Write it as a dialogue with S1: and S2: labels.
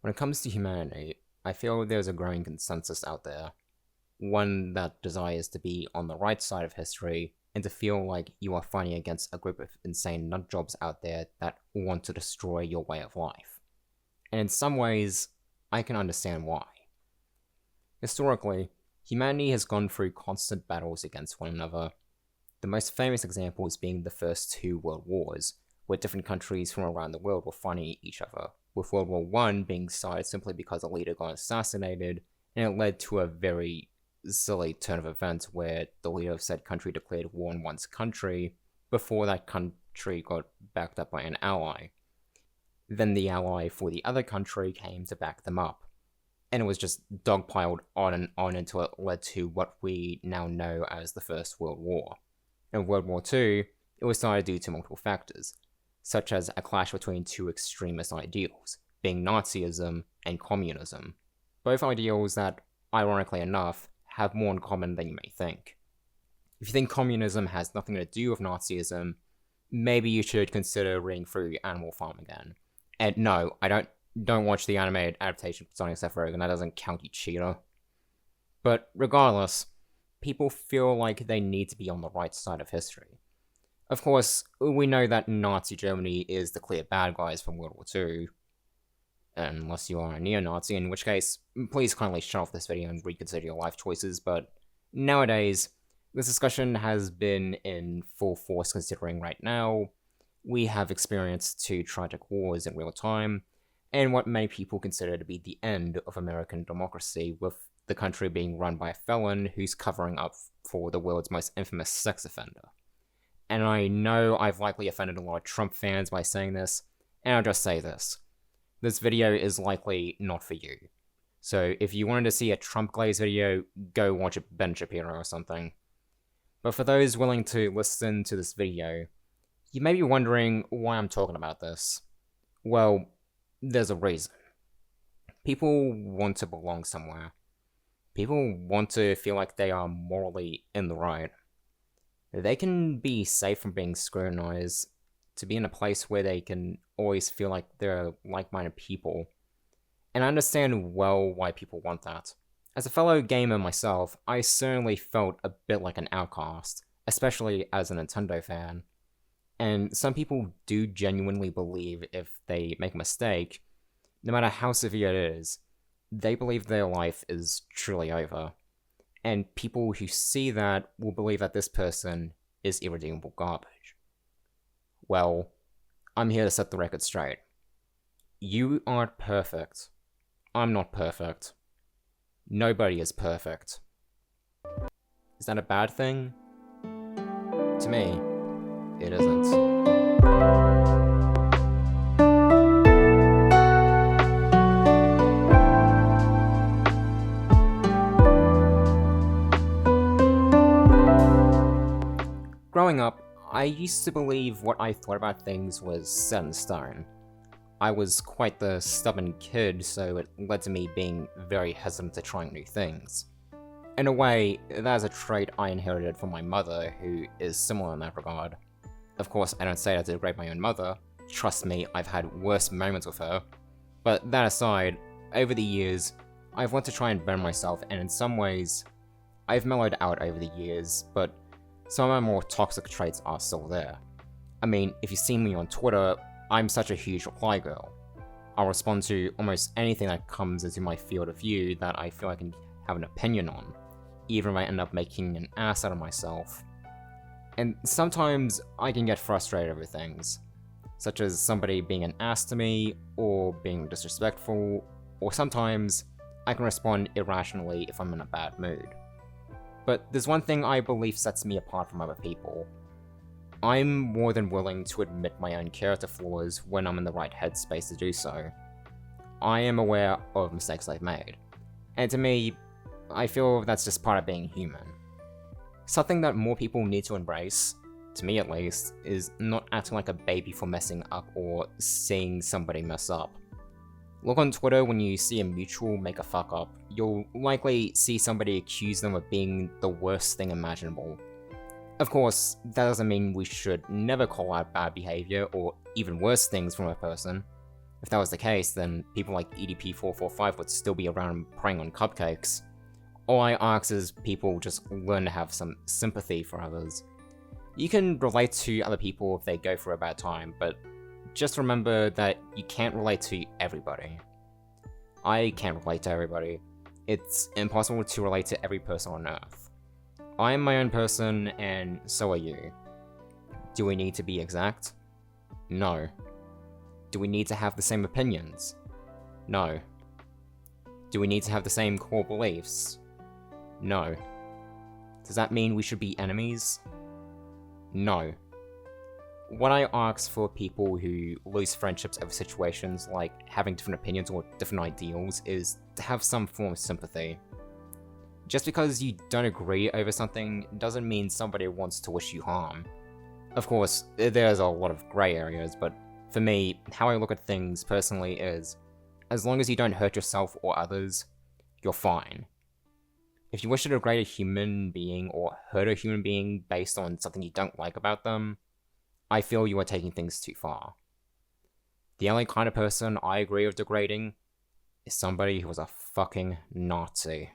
S1: When it comes to humanity, I feel there's a growing consensus out there, one that desires to be on the right side of history and to feel like you are fighting against a group of insane nutjobs out there that want to destroy your way of life. And in some ways, I can understand why. Historically, humanity has gone through constant battles against one another, the most famous examples being the first two world wars, where different countries from around the world were fighting each other, with World War I being started simply because a leader got assassinated, and it led to a very silly turn of events where the leader of said country declared war on one's country before that country got backed up by an ally. Then the ally for the other country came to back them up, and it was just dogpiled on and on until it led to what we now know as the First World War. In World War II, it was started due to multiple factors, such as a clash between two extremist ideals, being Nazism and communism, both ideals that, ironically enough, have more in common than you may think. If you think communism has nothing to do with Nazism, maybe you should consider reading through Animal Farm again. And no, I don't watch the animated adaptation starring Seth Rogen, that doesn't count, you cheater. But regardless, people feel like they need to be on the right side of history. Of course, we know that Nazi Germany is the clear bad guys from World War II, unless you are a neo-Nazi, in which case, please kindly shut off this video and reconsider your life choices, but nowadays, this discussion has been in full force considering right now, we have experienced two tragic wars in real time, and what many people consider to be the end of American democracy, with the country being run by a felon who's covering up for the world's most infamous sex offender. And I know I've likely offended a lot of Trump fans by saying this, and I'll just say this. This video is likely not for you. So if you wanted to see a Trump glaze video, go watch Ben Shapiro or something. But for those willing to listen to this video, you may be wondering why I'm talking about this. Well, there's a reason. People want to belong somewhere. People want to feel like they are morally in the right. They can be safe from being scrutinized, to be in a place where they can always feel like they're like-minded people. And I understand well why people want that. As a fellow gamer myself, I certainly felt a bit like an outcast, especially as a Nintendo fan. And some people do genuinely believe if they make a mistake, no matter how severe it is, they believe their life is truly over. And people who see that will believe that this person is irredeemable garbage. Well, I'm here to set the record straight. You aren't perfect. I'm not perfect. Nobody is perfect. Is that a bad thing? To me, it isn't. Growing up, I used to believe what I thought about things was set in stone. I was quite the stubborn kid, so it led to me being very hesitant to trying new things. In a way, that is a trait I inherited from my mother, who is similar in that regard. Of course, I don't say that to degrade my own mother. Trust me, I've had worse moments with her. But that aside, over the years, I've wanted to try and better myself, and in some ways, I've mellowed out over the years, but some of my more toxic traits are still there. I mean, if you see me on Twitter, I'm such a huge reply girl. I'll respond to almost anything that comes into my field of view that I feel I can have an opinion on, even if I end up making an ass out of myself. And sometimes I can get frustrated over things, such as somebody being an ass to me, or being disrespectful, or sometimes I can respond irrationally if I'm in a bad mood. But there's one thing I believe sets me apart from other people. I'm more than willing to admit my own character flaws when I'm in the right headspace to do so. I am aware of mistakes I've made. And to me, I feel that's just part of being human. Something that more people need to embrace, to me at least, is not acting like a baby for messing up or seeing somebody mess up. Look on Twitter when you see a mutual make a fuck up, you'll likely see somebody accuse them of being the worst thing imaginable. Of course, that doesn't mean we should never call out bad behavior or even worse things from a person. If that was the case, then people like EDP445 would still be around preying on cupcakes. All I ask is people just learn to have some sympathy for others. You can relate to other people if they go through a bad time, but just remember that you can't relate to everybody. I can't relate to everybody. It's impossible to relate to every person on Earth. I am my own person, and so are you. Do we need to be exact? No. Do we need to have the same opinions? No. Do we need to have the same core beliefs? No. Does that mean we should be enemies? No. When I ask for people who lose friendships over situations like having different opinions or different ideals is to have some form of sympathy. Just because you don't agree over something doesn't mean somebody wants to wish you harm. Of course, there's a lot of grey areas, but for me, how I look at things personally is, as long as you don't hurt yourself or others, you're fine. If you wish to degrade a human being or hurt a human being based on something you don't like about them, I feel you are taking things too far. The only kind of person I agree with degrading is somebody who was a fucking Nazi.